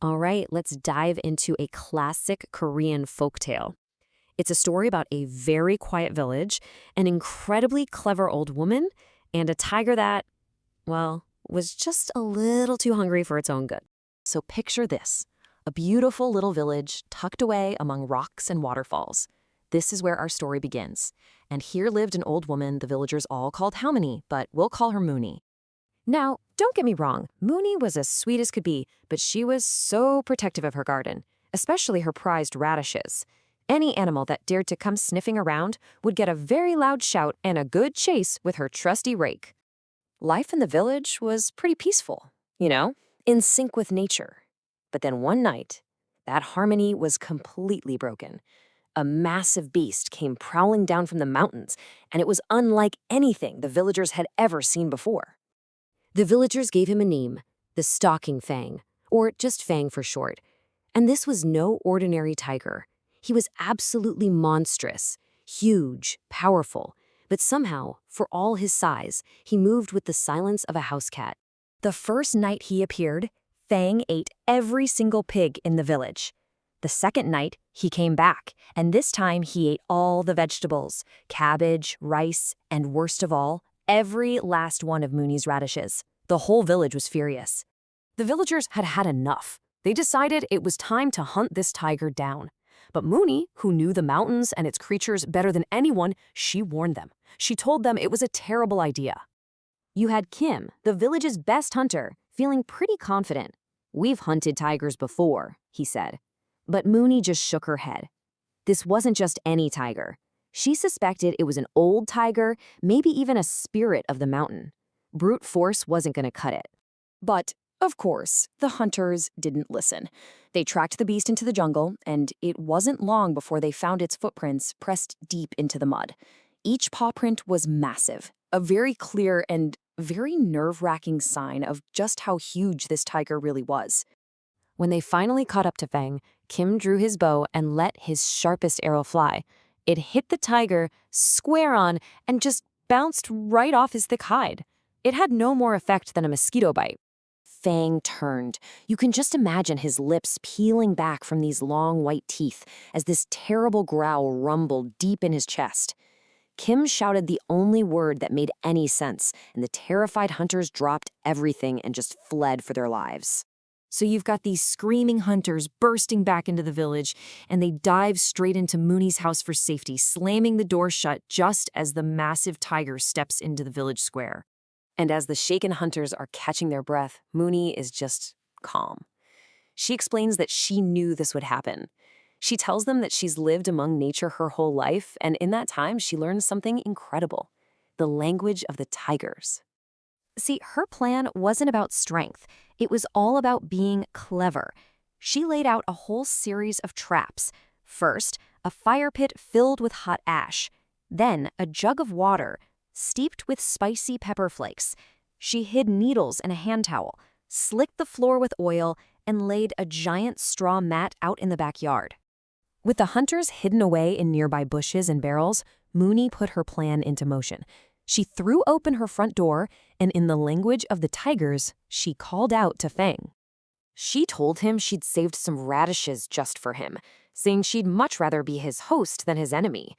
All right, let's dive into a classic Korean folktale. It's a story about a very quiet village, an incredibly clever old woman, and a tiger that, well, was just a little too hungry for its own good. So picture this, a beautiful little village tucked away among rocks and waterfalls. This is where our story begins. And here lived an old woman the villagers all called Halmony, but we'll call her Mooney. Now, don't get me wrong, Mooney was as sweet as could be, but she was so protective of her garden, especially her prized radishes. Any animal that dared to come sniffing around would get a very loud shout and a good chase with her trusty rake. Life in the village was pretty peaceful, in sync with nature. But then one night, that harmony was completely broken. A massive beast came prowling down from the mountains, and it was unlike anything the villagers had ever seen before. The villagers gave him a name, the stalking Fang, or just Fang for short. And this was no ordinary tiger. He was absolutely monstrous, huge, powerful, but somehow, for all his size, he moved with the silence of a house cat. The first night he appeared, Fang ate every single pig in the village. The second night, he came back, and this time he ate all the vegetables, cabbage, rice, and worst of all, every last one of Mooney's radishes. The whole village was furious. The villagers had had enough. They decided it was time to hunt this tiger down. But Mooney, who knew the mountains and its creatures better than anyone, she warned them. She told them it was a terrible idea. You had Kim, the village's best hunter, feeling pretty confident. "We've hunted tigers before," he said. But Mooney just shook her head. This wasn't just any tiger. She suspected it was an old tiger, maybe even a spirit of the mountain. Brute force wasn't going to cut it. But, of course, the hunters didn't listen. They tracked the beast into the jungle, and it wasn't long before they found its footprints pressed deep into the mud. Each paw print was massive, a very clear and very nerve-wracking sign of just how huge this tiger really was. When they finally caught up to Fang, Kim drew his bow and let his sharpest arrow fly. It hit the tiger square on and just bounced right off his thick hide. It had no more effect than a mosquito bite. Fang turned. You can just imagine his lips peeling back from these long white teeth as this terrible growl rumbled deep in his chest. Kim shouted the only word that made any sense, and the terrified hunters dropped everything and just fled for their lives. So you've got these screaming hunters bursting back into the village, and they dive straight into Mooney's house for safety, slamming the door shut just as the massive tiger steps into the village square. And as the shaken hunters are catching their breath, Mooney is just calm. She explains that she knew this would happen. She tells them that she's lived among nature her whole life, and in that time she learned something incredible: the language of the tigers. See, her plan wasn't about strength. It was all about being clever. She laid out a whole series of traps. First, a fire pit filled with hot ash. Then, a jug of water, steeped with spicy pepper flakes. She hid needles in a hand towel, slicked the floor with oil, and laid a giant straw mat out in the backyard. With the hunters hidden away in nearby bushes and barrels, Mooney put her plan into motion. She threw open her front door, and in the language of the tigers, she called out to Fang. She told him she'd saved some radishes just for him, saying she'd much rather be his host than his enemy.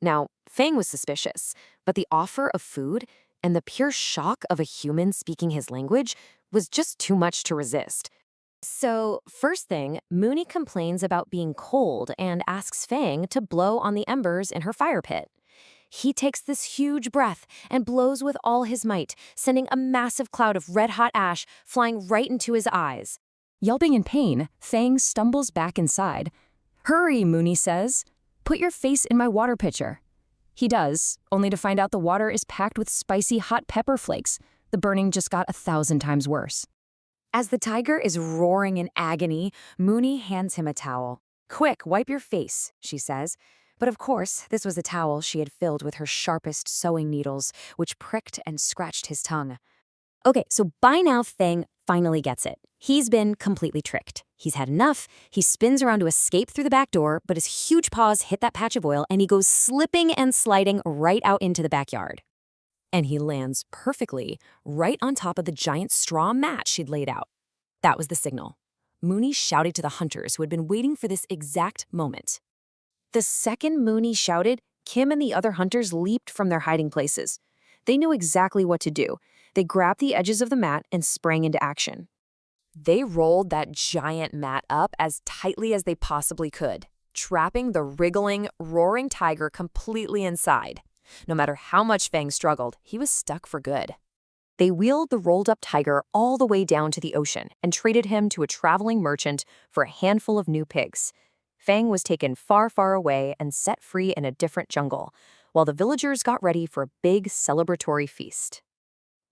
Now, Fang was suspicious, but the offer of food and the pure shock of a human speaking his language was just too much to resist. So, first thing, Mooney complains about being cold and asks Fang to blow on the embers in her fire pit. He takes this huge breath and blows with all his might, sending a massive cloud of red-hot ash flying right into his eyes. Yelping in pain, Fang stumbles back inside. "Hurry," Mooney says. "Put your face in my water pitcher." He does, only to find out the water is packed with spicy hot pepper flakes. The burning just got 1,000 times worse. As the tiger is roaring in agony, Mooney hands him a towel. "Quick, wipe your face," she says. But of course, this was a towel she had filled with her sharpest sewing needles, which pricked and scratched his tongue. Okay, so by now Fang finally gets it. He's been completely tricked. He's had enough. He spins around to escape through the back door, but his huge paws hit that patch of oil, and he goes slipping and sliding right out into the backyard. And he lands perfectly right on top of the giant straw mat she'd laid out. That was the signal. Mooney shouted to the hunters who had been waiting for this exact moment. The second Mooney shouted, Kim and the other hunters leaped from their hiding places. They knew exactly what to do. They grabbed the edges of the mat and sprang into action. They rolled that giant mat up as tightly as they possibly could, trapping the wriggling, roaring tiger completely inside. No matter how much Fang struggled, he was stuck for good. They wheeled the rolled-up tiger all the way down to the ocean and traded him to a traveling merchant for a handful of new pigs. Fang was taken far, far away and set free in a different jungle, while the villagers got ready for a big celebratory feast.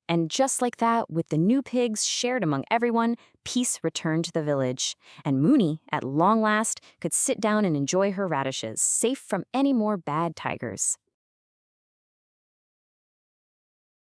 And just like that, with the new pigs shared among everyone, peace returned to the village, and Mooney, at long last, could sit down and enjoy her radishes, safe from any more bad tigers.